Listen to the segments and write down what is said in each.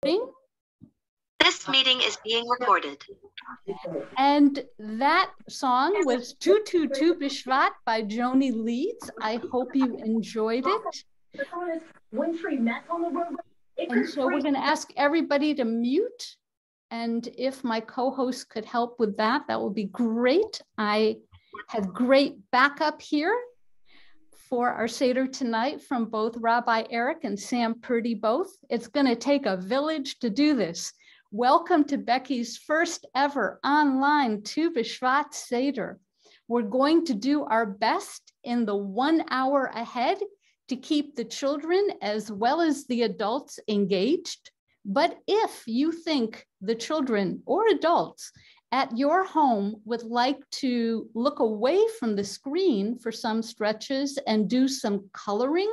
This meeting is being recorded. And that song was 222 Bishvat by Joni Leeds. I hope you enjoyed it. And so we're going to ask everybody to mute. And if my co-host could help with that, that would be great. I have great backup here for our Seder tonight from both Rabbi Eric and Sam Purdy both. It's going to take a village to do this. Welcome to Becky's first ever online Tu Bishvat Seder. We're going to do our best in the 1 hour ahead to keep the children as well as the adults engaged. But if you think the children or adults at your home would like to look away from the screen for some stretches and do some coloring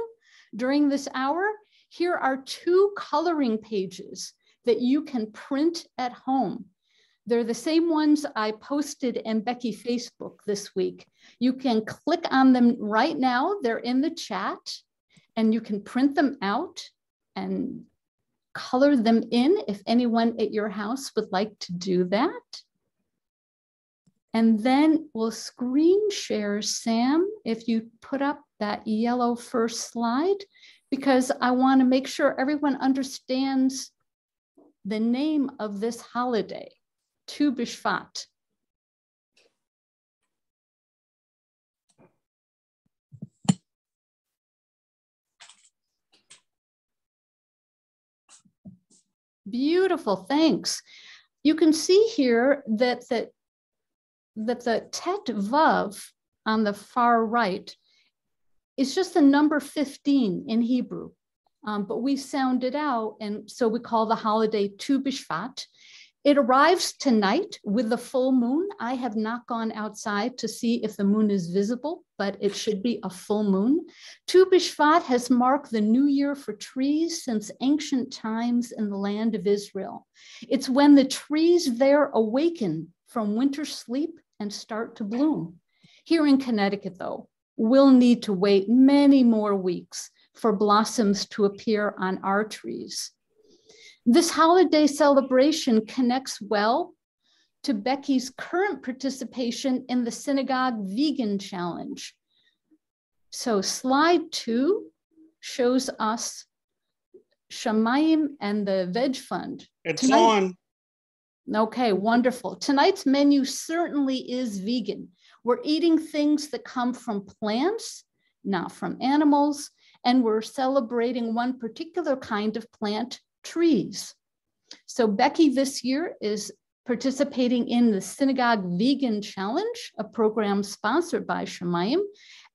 during this hour, here are 2 coloring pages that you can print at home. They're the same ones I posted in Becky Facebook this week. You can click on them right now. They're in the chat, and you can print them out and color them in if anyone at your house would like to do that. And then we'll screen share, Sam, if you put up that yellow first slide, because I want to make sure everyone understands the name of this holiday, Tu Bishvat. Beautiful, thanks. You can see here that the Tet Vav on the far right is just the number 15 in Hebrew. But we sound it out, and so we call the holiday Tu Bishvat. It arrives tonight with the full moon. I have not gone outside to see if the moon is visible, but it should be a full moon. Tu Bishvat has marked the new year for trees since ancient times in the land of Israel. It's when the trees there awaken from winter sleep and start to bloom. Here in Connecticut, though, we'll need to wait many more weeks for blossoms to appear on our trees. This holiday celebration connects well to Becky's current participation in the Synagogue Vegan Challenge. So slide 2 shows us Shamayim and the Veg Fund. It's on. Okay, wonderful. Tonight's menu certainly is vegan. We're eating things that come from plants, not from animals, and we're celebrating one particular kind of plant, trees. So Becky this year is participating in the Synagogue Vegan Challenge, a program sponsored by Shamayim.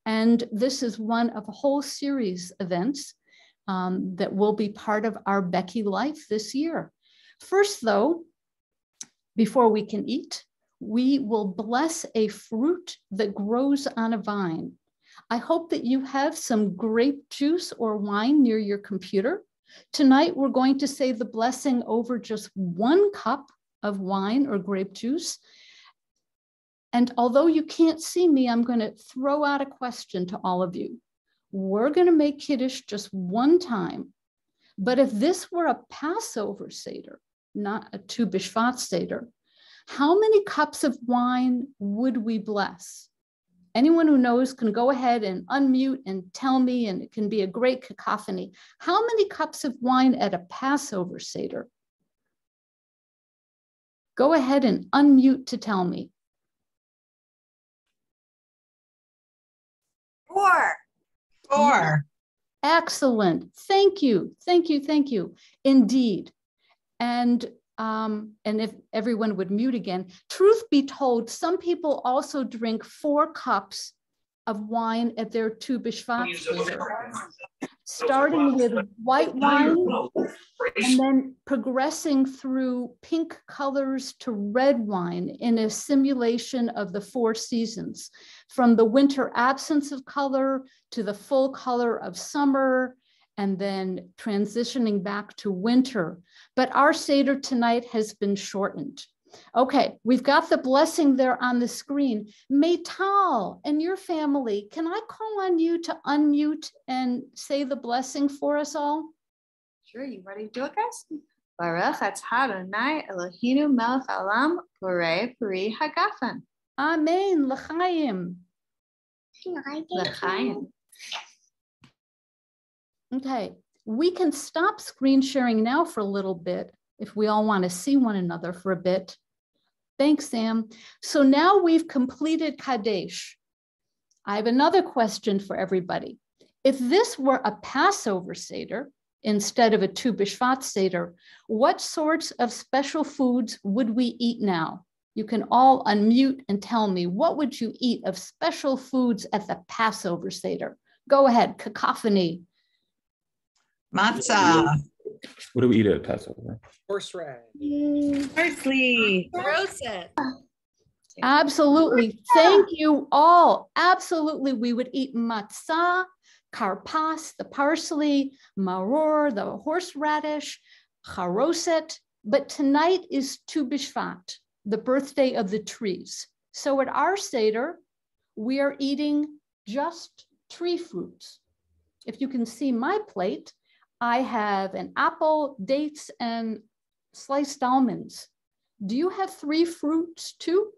And this is one of a whole series of events that will be part of our Becky life this year. First though, before we can eat, we will bless a fruit that grows on a vine. I hope that you have some grape juice or wine near your computer. Tonight, we're going to say the blessing over just 1 cup of wine or grape juice. And although you can't see me, I'm going to throw out a question to all of you. We're going to make Kiddush just 1 time. But if this were a Passover Seder, not a Tu Bishvat Seder, how many cups of wine would we bless? Anyone who knows can go ahead and unmute and tell me, and it can be a great cacophony. How many cups of wine at a Passover Seder? Go ahead and unmute to tell me. 4. Excellent. Thank you. Thank you. Thank you. Indeed. And if everyone would mute again, truth be told, some people also drink 4 cups of wine at their Tu Bishvat Seder, starting with white wine and then progressing through pink colors to red wine in a simulation of the 4 seasons, from the winter absence of color to the full color of summer, and then transitioning back to winter. But our Seder tonight has been shortened. Okay, we've got the blessing there on the screen. Maytal and your family, can I call on you to unmute and say the blessing for us all? Sure, you ready to do it, guys? Baruch atah Adonai Eloheinu melech haolam borei peri hagafen. Amen. L'chaim. L'chaim. Okay, we can stop screen sharing now for a little bit if we all want to see one another for a bit. Thanks, Sam. So now we've completed Kadesh. I have another question for everybody. If this were a Passover Seder instead of a Tu Bishvat Seder, what sorts of special foods would we eat now? You can all unmute and tell me, what would you eat of special foods at the Passover Seder? Go ahead, cacophony. Matzah. What do we eat at Passover? Horseradish. Parsley. Roasted. Absolutely. Thank you all. Absolutely. We would eat matzah, karpas, the parsley, maror, the horseradish, charoset. But tonight is Tu Bishvat, the birthday of the trees. So at our Seder, we are eating just tree fruits. If you can see my plate, I have an apple, dates, and sliced almonds. Do you have 3 fruits too?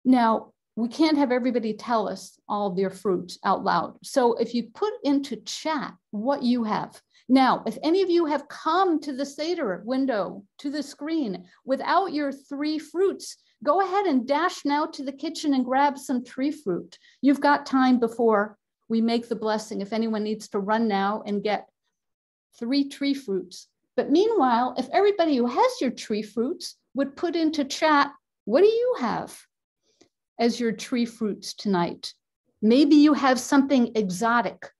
Now, we can't have everybody tell us all their fruits out loud. So if you put into chat what you have. Now, if any of you have come to the Seder window, to the screen, without your 3 fruits, go ahead and dash now to the kitchen and grab some tree fruit. You've got time before we make the blessing if anyone needs to run now and get 3 tree fruits. But meanwhile, if everybody who has your tree fruits would put into chat, what do you have as your tree fruits tonight? Maybe you have something exotic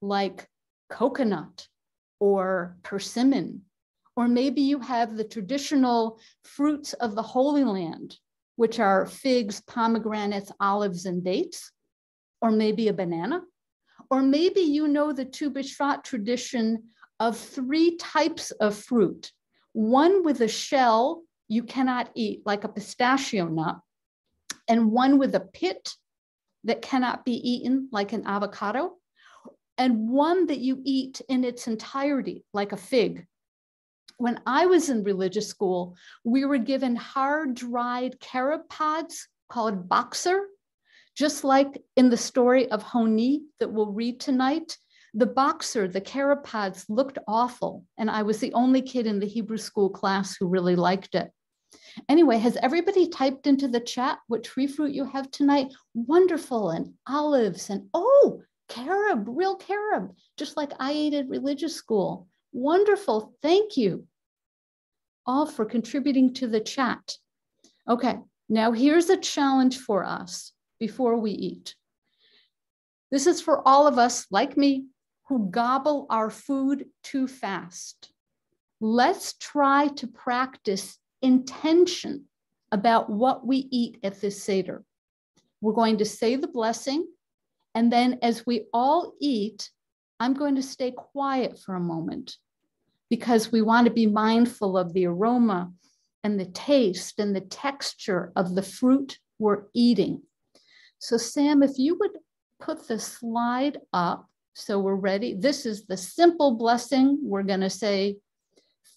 like coconut or persimmon, or maybe you have the traditional fruits of the Holy Land, which are figs, pomegranates, olives, and dates, or maybe a banana, or maybe you know the Tu B'Shvat tradition of 3 types of fruit. One with a shell you cannot eat, like a pistachio nut, and one with a pit that cannot be eaten, like an avocado, and one that you eat in its entirety, like a fig. When I was in religious school, we were given hard-dried carob pods called boxer, just like in the story of Honi that we'll read tonight. The boxer, the carob pods, looked awful, and I was the only kid in the Hebrew school class who really liked it. Anyway, has everybody typed into the chat what tree fruit you have tonight? Wonderful, and olives, and oh, carob, real carob, just like I ate at religious school. Wonderful, thank you all for contributing to the chat. Okay, now here's a challenge for us before we eat. This is for all of us, like me, who gobble our food too fast. Let's try to practice intention about what we eat at this Seder. We're going to say the blessing, and then as we all eat, I'm going to stay quiet for a moment because we want to be mindful of the aroma and the taste and the texture of the fruit we're eating. So Sam, if you would put the slide up so we're ready. This is the simple blessing. We're going to say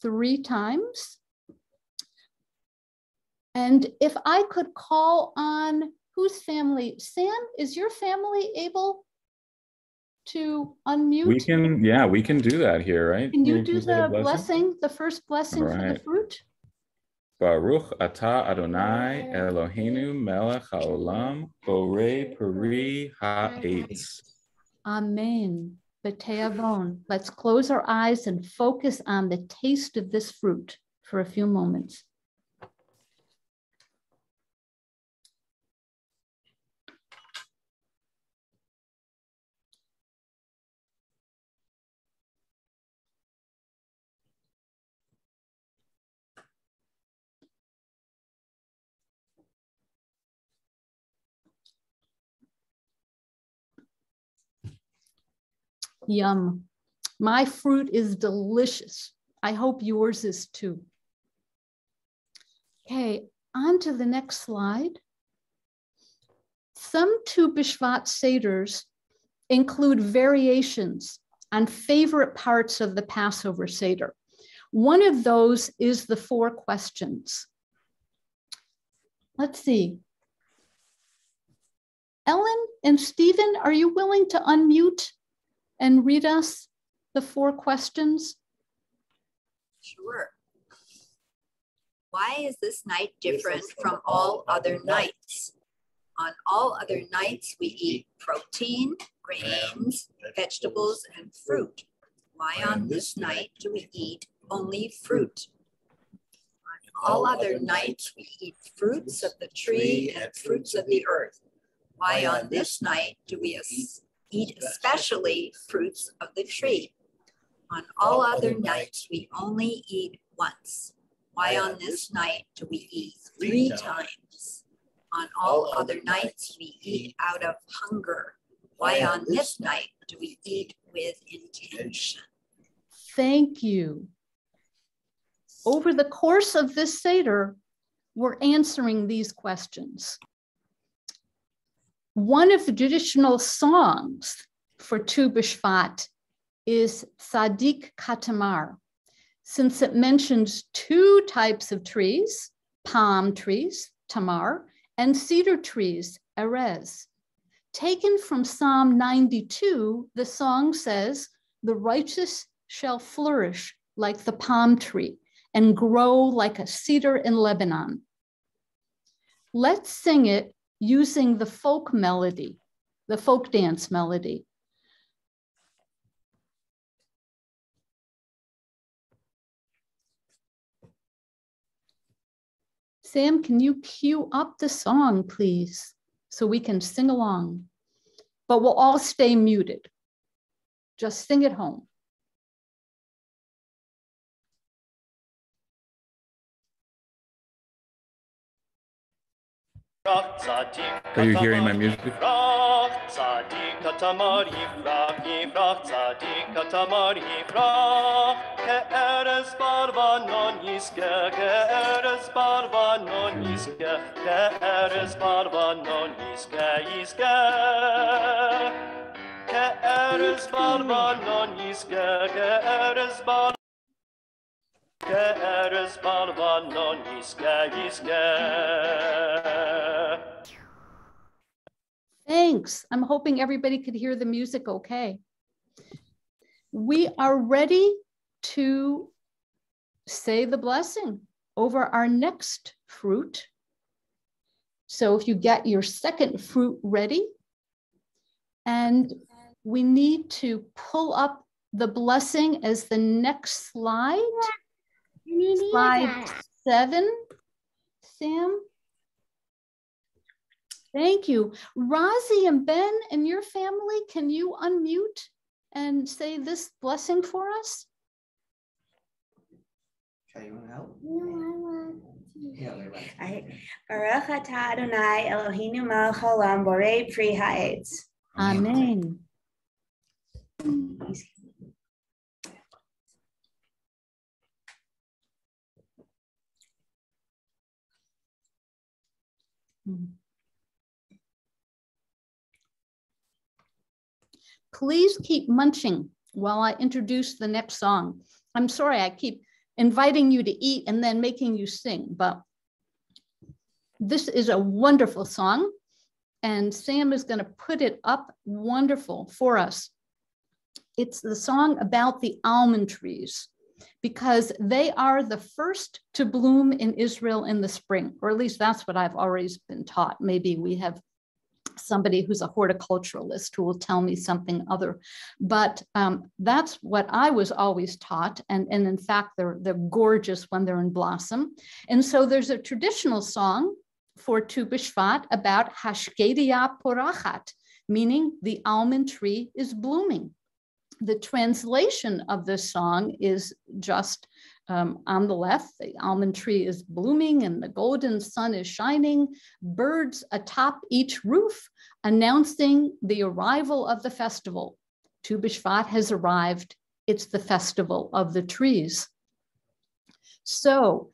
3 times. And if I could call on whose family? Sam, is your family able to unmute? We can do that here, right? Can you do the blessing, the first blessing for the fruit? Baruch atah Adonai Eloheinu melech haolam borei peri ha'etz. Amen. B'te'avon. Let's close our eyes and focus on the taste of this fruit for a few moments. Yum. My fruit is delicious. I hope yours is too. Okay, on to the next slide. Some Tu B'Shvat Seders include variations on favorite parts of the Passover Seder. One of those is the 4 questions. Let's see. Ellen and Stephen, are you willing to unmute and read us the 4 questions? Sure. Why is this night different from all other nights? On all other nights, we eat protein, grains, vegetables, and fruit. Why on this night do we eat only fruit? On all other nights, we eat fruits of the tree and fruits of the earth. Why on this night do we eat especially fruits of the tree? On all other nights, we only eat once. Why on this night do we eat 3 times? On all other nights, we eat out of hunger. Why on this night do we eat with intention? Thank you. Over the course of this Seder, we're answering these questions. One of the traditional songs for Tu B'Shvat is Tzadik Katamar, since it mentions 2 types of trees, palm trees, tamar, and cedar trees, erez. Taken from Psalm 92, the song says, "The righteous shall flourish like the palm tree and grow like a cedar in Lebanon." Let's sing it using the folk melody, the folk dance melody. Sam, can you cue up the song, please, so we can sing along? But we'll all stay muted. Just sing at home. Are you hearing my music? Thanks. I'm hoping everybody could hear the music okay. We are ready to say the blessing over our next fruit. So if you get your second fruit ready, and we need to pull up the blessing as the next slide. Slide 7, Sam. Thank you. Razi and Ben and your family, can you unmute and say this blessing for us? Okay, you want to help? No, I want Yeah, Baruch atah Adonai Eloheinu melech haolam borei pri ha'etz. Amen. Please keep munching while I introduce the next song. I'm sorry, I keep inviting you to eat and then making you sing, but this is a wonderful song, and Sam is going to put it up wonderful for us. It's the song about the almond trees, because they are the first to bloom in Israel in the spring, or at least that's what I've always been taught. Maybe we have somebody who's a horticulturalist who will tell me something other, but that's what I was always taught. And in fact, they're gorgeous when they're in blossom. And so there's a traditional song for Tu B'Shvat about Hashkedia Porachat, meaning the almond tree is blooming. The translation of this song is just on the left. The almond tree is blooming and the golden sun is shining. Birds atop each roof announcing the arrival of the festival. Tu B'Shvat has arrived. It's the festival of the trees. So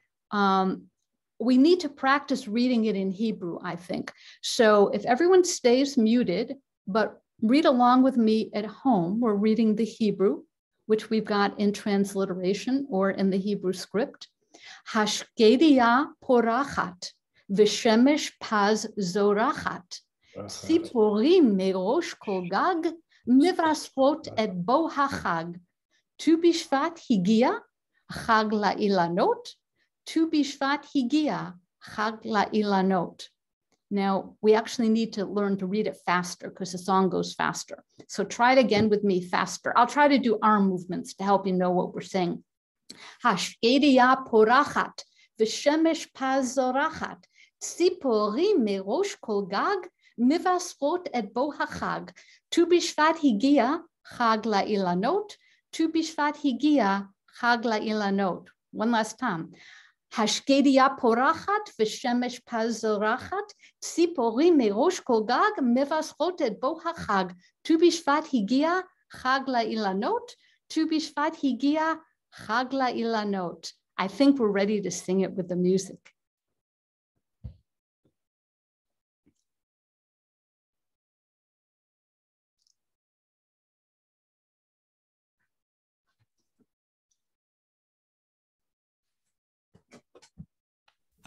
we need to practice reading it in Hebrew, I think. So if everyone stays muted, but read along with me at home. We're reading the Hebrew. which we've got in transliteration or in the Hebrew script. Hashkedia porachat, v'shemesh paz zorachat, tziporim merosh kol gag, mivasrot et bo hachag. Tu Bishvat higia, chag la'ilanot. Tu Bishvat higia, chag la'ilanot. Now, we actually need to learn to read it faster because the song goes faster. So try it again with me faster. I'll try to do arm movements to help you know what we're saying. Hashkedia porachat, v'shemesh paz zorachat, tziporim merosh kol gag, mivasrot et bo hachag. Tu Bishvat higia, chag la'ilanot. Tu Bishvat higia, chag la'ilanot. One last time. Hashkedia porachat, v'shemesh paz zorachat, tziporim merosh kol gag, mevasrot et bo hachag. Tu Bishvat higia, chag la'ilanot. Tu Bishvat higia, chag la'ilanot. I think we're ready to sing it with the music.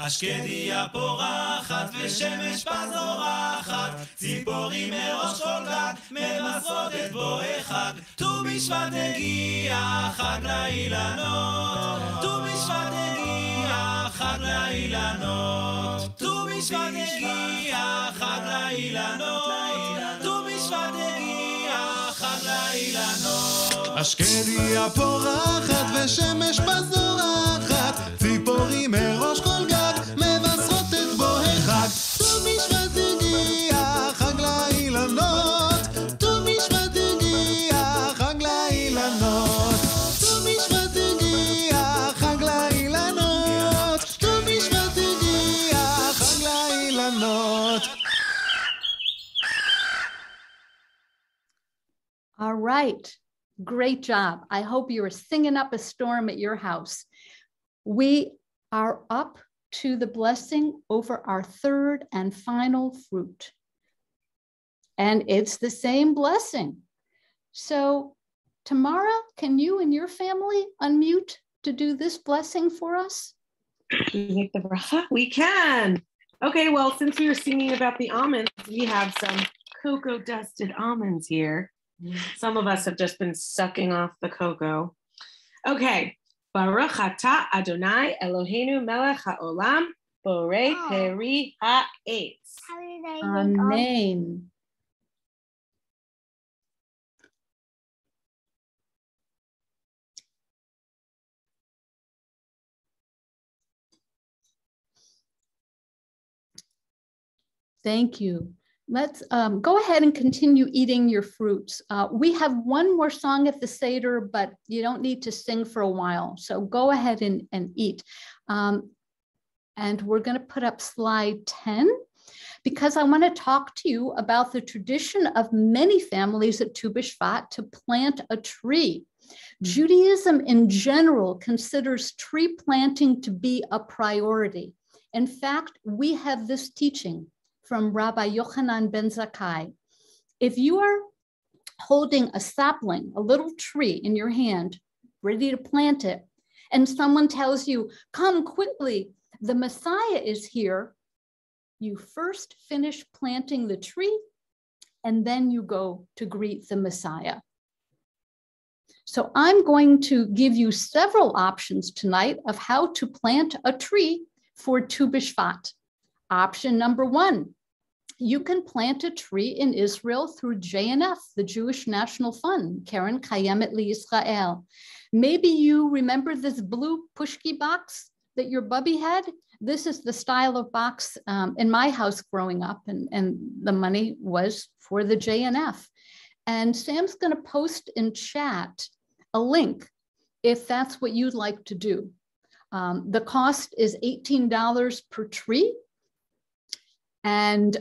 השקדיה פורחת ושמש פזורחת, ציפורים מראש כל גג מבשרות את בואי חג. ט"ו בשבט הגיע, חג לאילנות. ט"ו בשבט הגיע, חג לאילנות. ט"ו בשבט הגיע, חג לאילנות. ט"ו בשבט הגיע, חג לאילנות. השקדיה פורחת ושמש פזורחת, ציפורים מראש כל גג מבשרות את בואי חג. ט"ו בשבט הגיע, חג לאילנות. ט"ו בשבט הגיע, חג לאילנות. ט"ו בשבט הגיע, חג לאילנות. ט"ו בשבט הגיע, חג לאילנות. All right. Great job. I hope you are singing up a storm at your house. We are up to the blessing over our third and final fruit. And it's the same blessing. So Tamara, can you and your family unmute to do this blessing for us? Make the bracha? We can. Okay, well, since we were singing about the almonds, we have some cocoa dusted almonds here. Some of us have just been sucking off the cocoa. Okay. Baruch atah Adonai Eloheinu melech haolam borei peri ha'etz. Amen. Thank you. Let's go ahead and continue eating your fruits. We have one more song at the Seder, but you don't need to sing for a while. So go ahead and eat. And we're going to put up slide 10 because I want to talk to you about the tradition of many families at Tu B'Shvat to plant a tree. Judaism in general considers tree planting to be a priority. In fact, we have this teaching from Rabbi Yochanan ben Zakkai. If you are holding a sapling, a little tree in your hand, ready to plant it, and someone tells you, come quickly, the Messiah is here, you first finish planting the tree, and then you go to greet the Messiah. So I'm going to give you several options tonight of how to plant a tree for Tu B'Shvat. Option number 1, you can plant a tree in Israel through JNF, the Jewish National Fund, Karen Kayemet LiYisrael. Maybe you remember this blue pushki box that your bubby had. This is the style of box in my house growing up, and the money was for the JNF. And Sam's going to post in chat a link if that's what you'd like to do. The cost is $18 per tree. And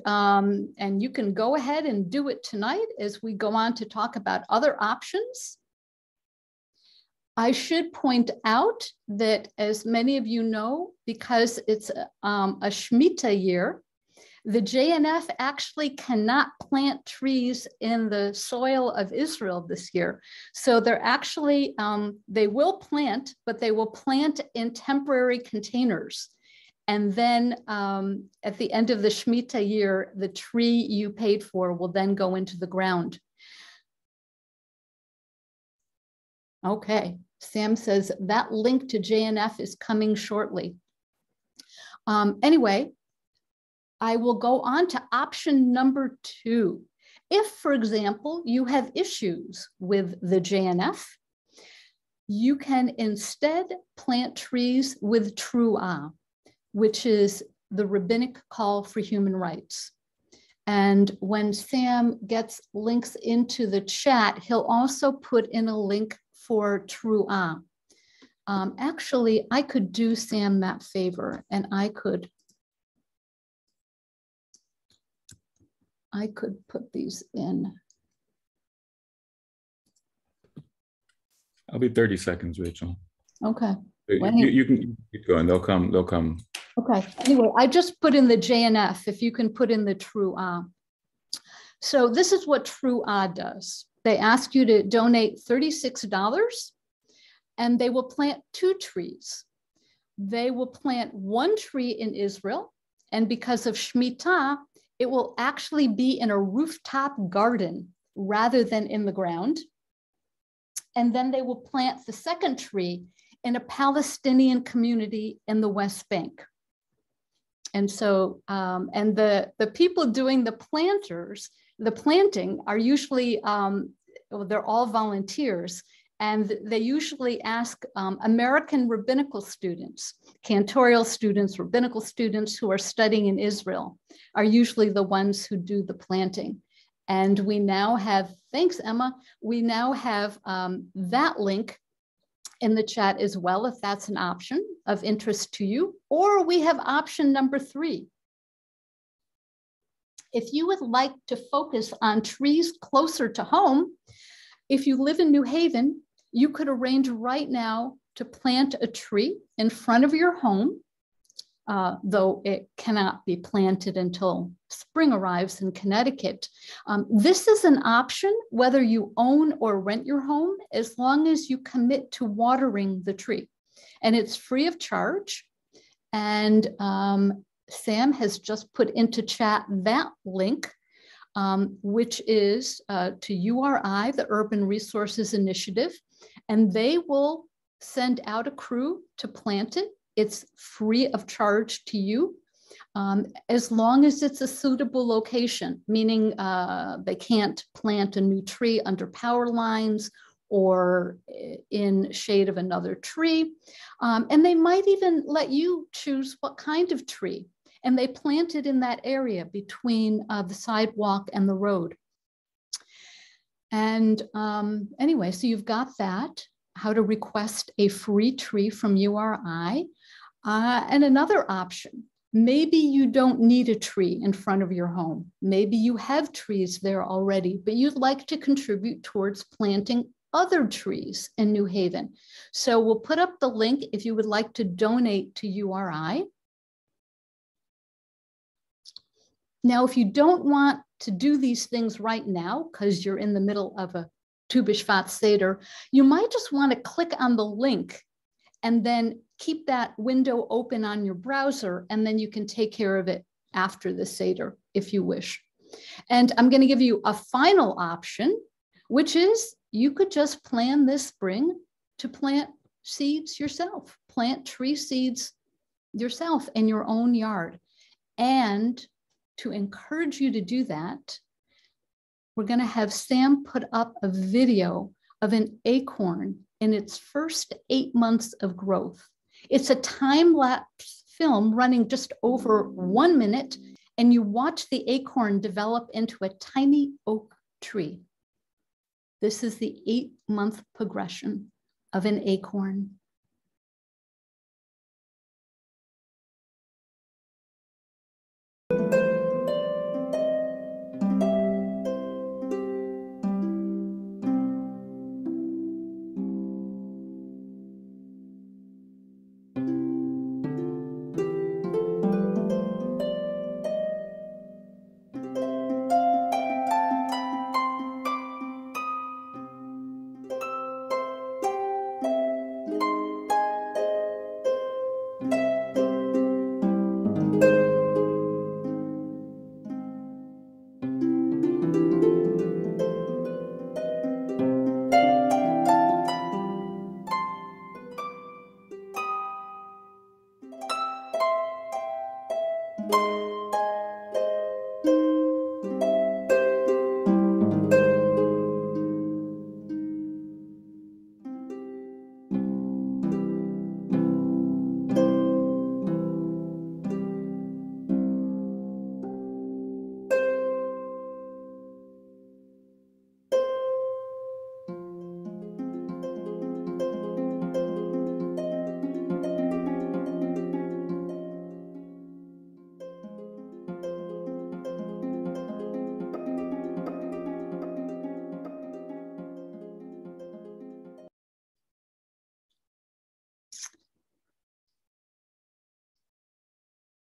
you can go ahead and do it tonight as we go on to talk about other options. I should point out that, as many of you know, because it's a Shemitah year, The JNF actually cannot plant trees in the soil of Israel this year. So they're actually, they will plant, but they will plant in temporary containers. And then at the end of the Shemitah year, the tree you paid for will then go into the ground. Okay, Sam says that link to JNF is coming shortly. Anyway, I will go on to option number 2. If, for example, you have issues with the JNF, you can instead plant trees with Truah, which is the rabbinic call for human rights. And when Sam gets links into the chat, he'll also put in a link for Truah. Actually, I could do Sam that favor, and I could put these in. I'll be 30 seconds, Rachel. Okay. You can keep going. They'll come. Okay. Anyway, I just put in the JNF, if you can put in the Truah. So this is what Truah does. They ask you to donate $36, and they will plant 2 trees. They will plant 1 tree in Israel, and because of Shemitah, it will actually be in a rooftop garden rather than in the ground. And then they will plant the 2nd tree in a Palestinian community in the West Bank. And so, and the people doing the planting are usually, they're all volunteers, and they usually ask American rabbinical students, cantorial students, rabbinical students who are studying in Israel are usually the ones who do the planting. And we now have, thanks Emma, we now have that link in the chat as well, if that's an option of interest to you, or we have option number 3. If you would like to focus on trees closer to home, if you live in New Haven, you could arrange right now to plant a tree in front of your home, though it cannot be planted until spring arrives in Connecticut. This is an option whether you own or rent your home, as long as you commit to watering the tree. And it's free of charge. And Sam has just put into chat that link, which is to URI, the Urban Resources Initiative, and they will send out a crew to plant it. It's free of charge to you, as long as it's a suitable location, meaning they can't plant a new tree under power lines or in shade of another tree. And they might even let you choose what kind of tree. And they plant it in that area between the sidewalk and the road. And anyway, so you've got that, how to request a free tree from URI. And another option, maybe you don't need a tree in front of your home. Maybe you have trees there already, but you'd like to contribute towards planting other trees in New Haven. So we'll put up the link if you would like to donate to URI. Now, if you don't want to do these things right now, because you're in the middle of a Bishvat Seder, you might just want to click on the link and then keep that window open on your browser, and then you can take care of it after the Seder if you wish. And I'm going to give you a final option, which is you could just plan this spring to plant seeds yourself, plant tree seeds yourself in your own yard. And to encourage you to do that, we're going to have Sam put up a video of an acorn in its first 8 months of growth. It's a time-lapse film running just over 1 minute, and you watch the acorn develop into a tiny oak tree. This is the 8-month progression of an acorn.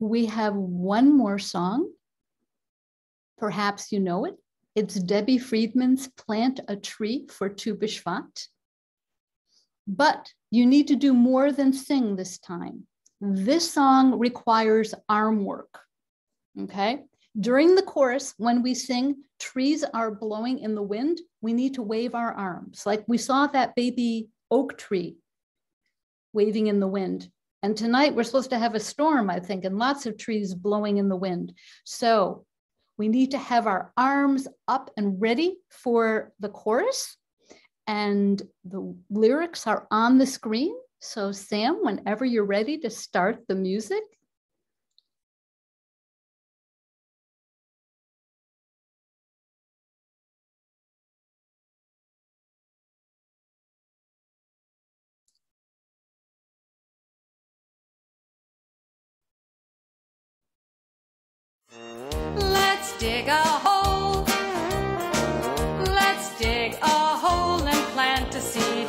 We have one more song. Perhaps you know it. It's Debbie Friedman's Plant a Tree for Tu Bishvat. But you need to do more than sing this time. This song requires arm work, okay? During the chorus, when we sing, trees are blowing in the wind, we need to wave our arms. Like we saw that baby oak tree waving in the wind. And tonight we're supposed to have a storm, I think, and lots of trees blowing in the wind. So we need to have our arms up and ready for the chorus. And the lyrics are on the screen. So Sam, whenever you're ready to start the music. Let's dig a hole. Let's dig a hole and plant a seed.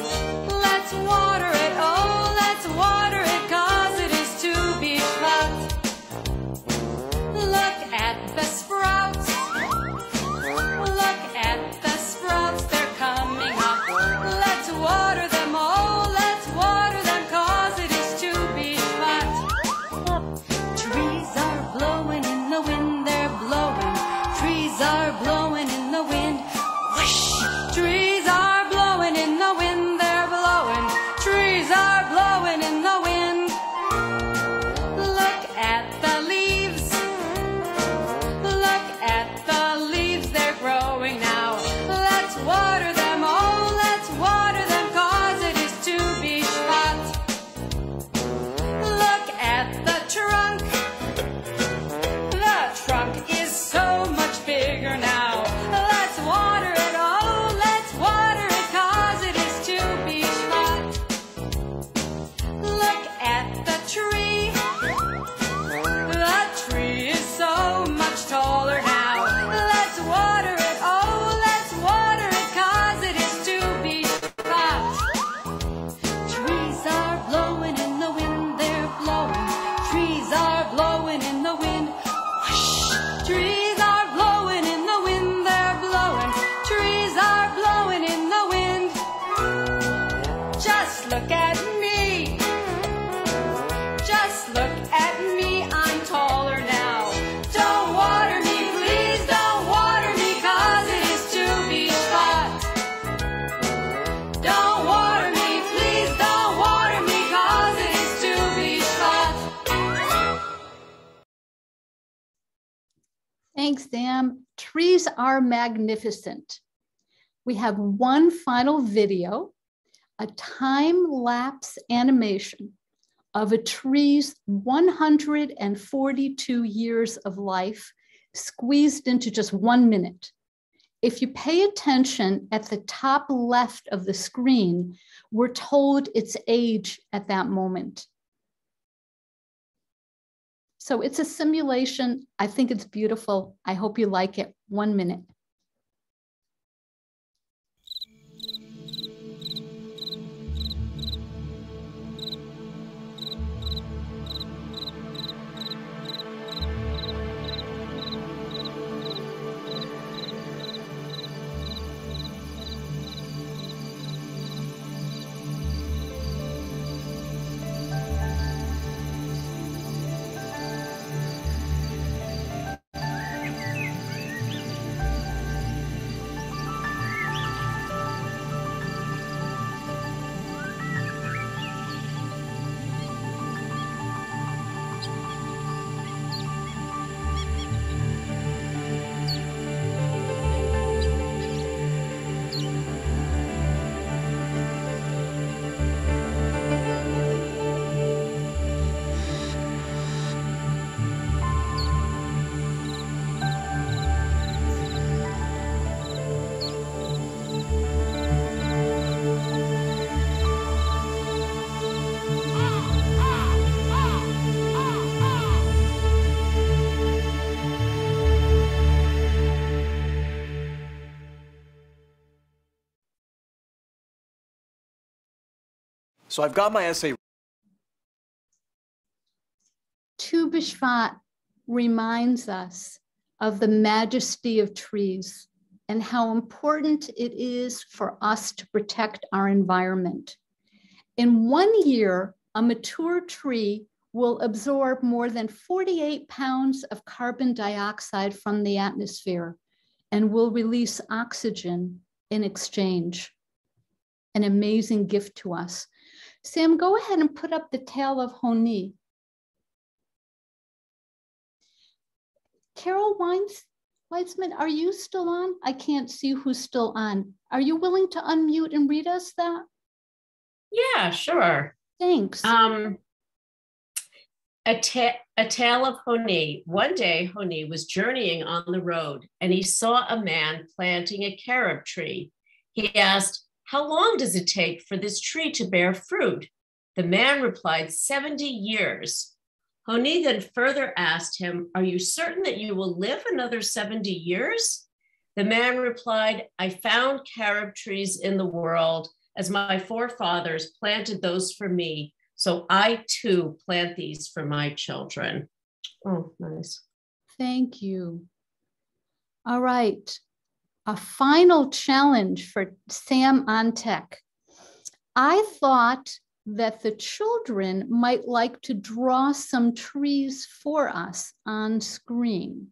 Let's water it, oh, let's water it, 'cause it is to Bishvat. Look at the sprouts. Look at the sprouts, they're coming up. Let's water them, oh, let's water them, 'cause it is to Bishvat. Trees are blowing in the wind, they're blowing. Trees are blowing in the wind. Whoosh! Trees are blowing in the wind, they're blowing. Trees are blowing in the wind. Look at the leaves. Look at the leaves, they're growing now. Let's water them, oh, let's water them, 'cause it is to Bishvat. Look at the trunk. The trunk is so much bigger now. Let's water it, oh, let's water it, 'cause it is to Bishvat. Look at the tree. The tree is so much taller now. Let's water it, oh, let's water it, 'cause it is to Bishvat. Trees are blowing in the wind, they're blowing. Trees are blowing in the wind. Whoosh! Trees are blowing in the wind, they're blowing. Trees are blowing in the wind. Just look at me. Just look at me, I'm taller now. Don't water me, please don't water me, 'cause it is to Bishvat. Don't water me, please don't water me, 'cause it is to Bishvat. Thanks, Sam. Trees are magnificent. We have one final video, a time-lapse animation of a tree's 142 years of life squeezed into just 1 minute. If you pay attention at the top left of the screen, we're told its age at that moment. So it's a simulation. I think it's beautiful. I hope you like it. 1 minute. So I've got my essay. Tu Bishvat reminds us of the majesty of trees and how important it is for us to protect our environment. In 1 year, a mature tree will absorb more than 48 pounds of carbon dioxide from the atmosphere and will release oxygen in exchange. An amazing gift to us. Sam, go ahead and put up the tale of Honi. Carol Weitzman, are you still on? I can't see who's still on. Are you willing to unmute and read us that? Yeah, sure. Thanks. A tale of Honi. One day, Honi was journeying on the road and he saw a man planting a carob tree. He asked, "How long does it take for this tree to bear fruit?" The man replied, 70 years. Honi then further asked him, "Are you certain that you will live another 70 years? The man replied, "I found carob trees in the world as my forefathers planted those for me. So I too plant these for my children." Oh, nice. Thank you. All right. A final challenge for Sam on Tech. I thought that the children might like to draw some trees for us on screen,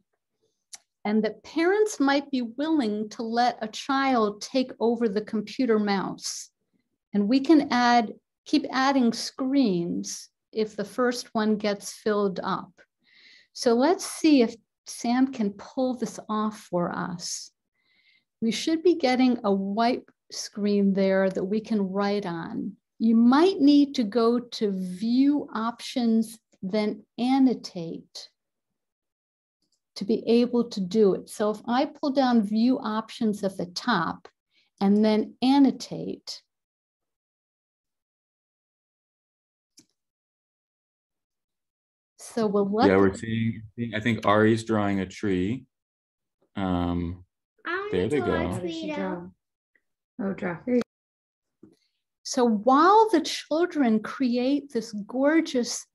and that parents might be willing to let a child take over the computer mouse. And we can keep adding screens if the first one gets filled up. So let's see if Sam can pull this off for us. We should be getting a white screen there that we can write on. You might need to go to View Options, then Annotate to be able to do it. So if I pull down View Options at the top and then Annotate, so we'll let we're seeing, I think Ari's drawing a tree. There they go. Oh, draw. So while the children create this gorgeous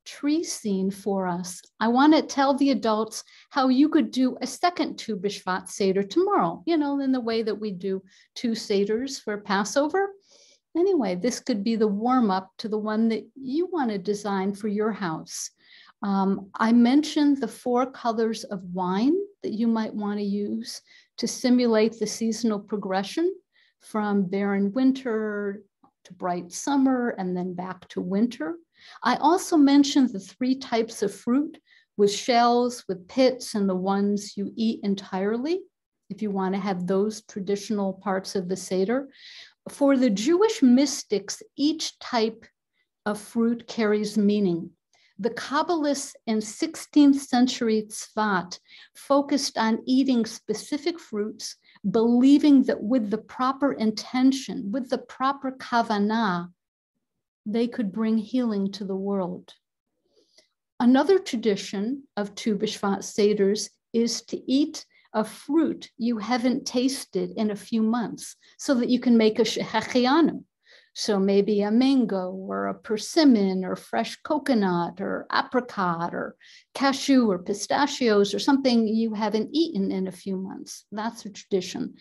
tree scene for us, I want to tell the adults how you could do a second Tu Bishvat Seder tomorrow, you know, in the way that we do 2 Seders for Passover. Anyway, this could be the warm up to the one that you want to design for your house. I mentioned the 4 colors of wine that you might want to use to simulate the seasonal progression from barren winter to bright summer and then back to winter. I also mentioned the 3 types of fruit with shells, with pits, and the ones you eat entirely, if you want to have those traditional parts of the Seder. For the Jewish mystics, each type of fruit carries meaning. The Kabbalists in 16th century Tzfat focused on eating specific fruits, believing that with the proper intention, with the proper kavanah, they could bring healing to the world. Another tradition of Tu Bishvat Seders is to eat a fruit you haven't tasted in a few months so that you can make a shehechianu. So maybe a mango or a persimmon or fresh coconut or apricot or cashew or pistachios or something you haven't eaten in a few months. That's a tradition.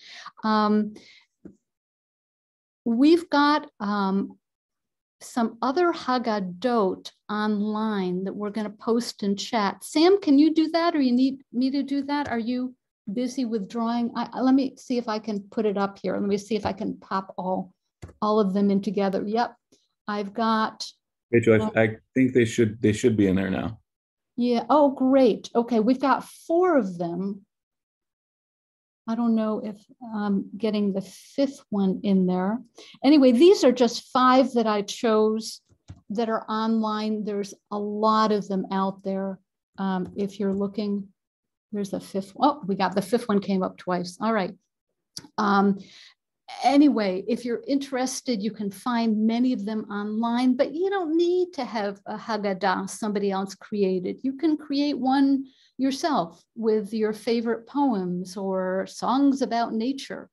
We've got some other Haggadot online that we're going to post in chat. Sam, can you do that, or you need me to do that? Are you busy with drawing? Let me see if I can put it up here. Let me see if I can pop all of them in together. Yep, I've got. Rachel, I think they should be in there now. Yeah. Oh, great. Okay, we've got 4 of them. I don't know if I'm getting the 5th one in there. Anyway, these are just 5 that I chose that are online. There's a lot of them out there. If you're looking, there's a 5th. Oh, we got the 5th one came up twice. All right. Anyway, if you're interested, you can find many of them online, but you don't need to have a Haggadah somebody else created. You can create one yourself with your favorite poems or songs about nature.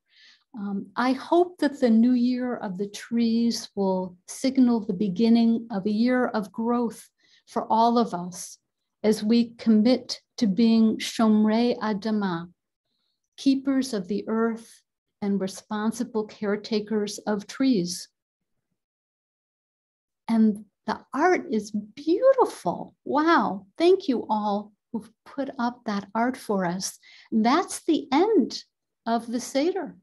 I hope that the new year of the trees will signal the beginning of a year of growth for all of us as we commit to being Shomrei Adama, keepers of the earth and responsible caretakers of trees. And the art is beautiful. Wow, thank you all who've put up that art for us. That's the end of the Seder.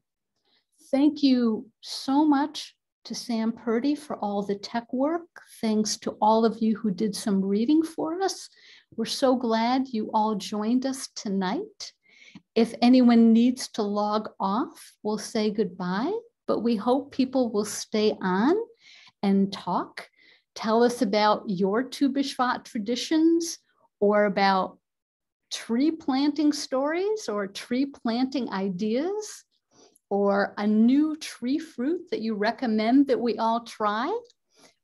Thank you so much to Sam Purdy for all the tech work. Thanks to all of you who did some reading for us. We're so glad you all joined us tonight. If anyone needs to log off, we'll say goodbye, but we hope people will stay on and talk. Tell us about your Tu B'Shvat traditions, or about tree planting stories, or tree planting ideas, or a new tree fruit that you recommend that we all try,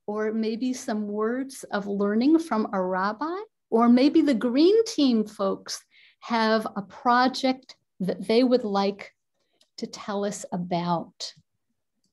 or maybe some words of learning from a rabbi, or maybe the green team folks have a project that they would like to tell us about.